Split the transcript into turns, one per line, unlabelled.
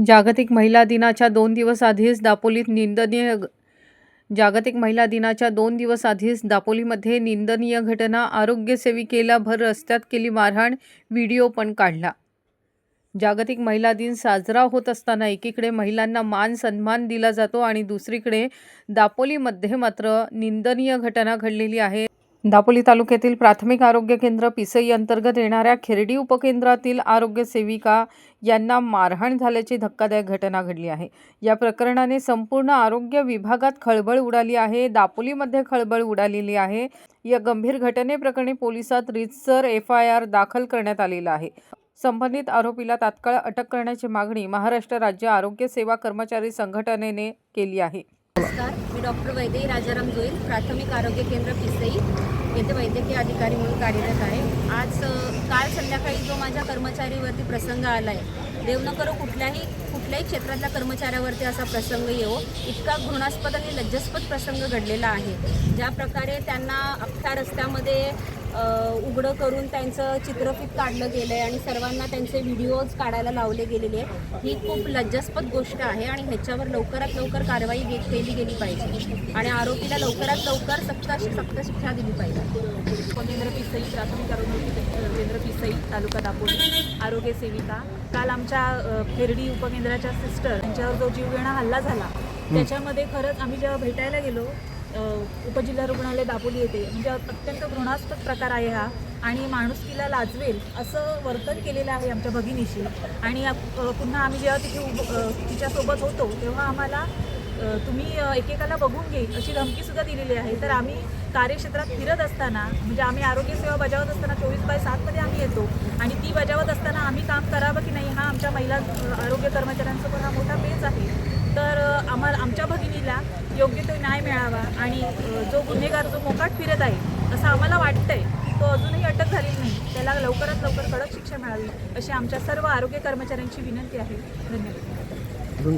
जागतिक महिला दिनाच्या 2 दिवस आधीच दापोलीमध्ये निंदनीय घटना. आरोग्य सेविकेला भर रस्त्यात केली मारहाण, व्हिडिओ पण काढला. जागतिक महिला दिन साजरा होत असताना एकीकडे महिलांना मान सन्मान दिला जातो आणि दुसरीकडे दापोलीमध्ये मात्र निंदनीय घटना घडलेली आहे. दापोली तालुक्यातील प्राथमिक आरोग्य केंद्र पिसई अंतर्गत येणाऱ्या खेरडी उपकेंद्रातील आरोग्य सेविका यांना मारहाण झाल्याची धक्कादायक घटना घडली आहे. या प्रकरणाने संपूर्ण आरोग्य विभागात खळबळ उडाली आहे. दापोलीमध्ये खळबळ उडालेली आहे. या गंभीर घटनेप्रकरणी पोलिसात रीतसर FIR दाखल करण्यात आलेला आहे. संबंधित आरोपीला तात्काळ अटक करण्याची मागणी महाराष्ट्र राज्य आरोग्य सेवा कर्मचारी संघटनेने केली आहे.
नमस्कार, मी डॉक्टर वैदेही राजाराम जोईल, प्राथमिक आरोग्य केंद्र पिसई येथे वैद्यकीय अधिकारी म्हणून कार्यरत आहे. आज काल संध्याकाळी जो माझ्या कर्मचारीवरती प्रसंग आला आहे, देव न करो कुठल्याही क्षेत्रातल्या कर्मचाऱ्यावरती असा प्रसंग येवो, इतका घृणास्पद आणि लज्जास्पद प्रसंग घडलेला आहे. ज्या प्रकारे त्यांना अख्ख्या रस्त्यामध्ये उघडं करून त्यांचं चित्रफित काढलं गेलं आहे आणि सर्वांना त्यांचे व्हिडिओज काढायला लावले गेलेले आहेत, ही खूप लज्जास्पद गोष्ट आहे आणि ह्याच्यावर लवकरात लवकर कारवाई केली गेली पाहिजे आणि आरोपीला लवकरात लवकर सक्त शिक्षा दिली पाहिजे.
उपकेंद्र पिसई, प्राथमिक आरोग्य केंद्र पिसई, तालुका दापोली, आरोग्य सेविका. काल आमच्या खेरडी उपकेंद्राच्या सिस्टर यांच्यावर जो जीवघेणा हल्ला झाला, त्याच्यामध्ये खरंच आम्ही जेव्हा भेटायला गेलो उपजिल्हा रुग्णालय दापोली येथे, म्हणजे अत्यंत घृणास्पद प्रकार आहे हा आणि माणुसकीला लाजवेल असं वर्तन केलेलं आहे आमच्या भगिनीशी. आणि पुन्हा आम्ही जेव्हा तिच्यासोबत होतो तेव्हा आम्हाला तुम्ही एकेकाला बघून घेईल अशी धमकीसुद्धा दिलेली आहे. तर आम्ही कार्यक्षेत्रात फिरत असताना, म्हणजे आम्ही आरोग्य सेवा बजावत असताना 24/7 आम्ही येतो आणि ती बजावत असताना आम्ही काम करावं की नाही हा आमच्या महिला आरोग्य कर्मचाऱ्यांचा पण हा मोठा पेच आहे. तर आमच्या भगिनीला योग्य तो न्याय मिळावा आणि जो गुन्हेगार जो मोकाट फिरत आहे असं आम्हाला वाटतंय, तो अजूनही अटक झालेली नाही, त्याला लवकरात लवकर कडक शिक्षा मिळावी अशी आमच्या सर्व आरोग्य कर्मचाऱ्यांची विनंती आहे. धन्यवाद.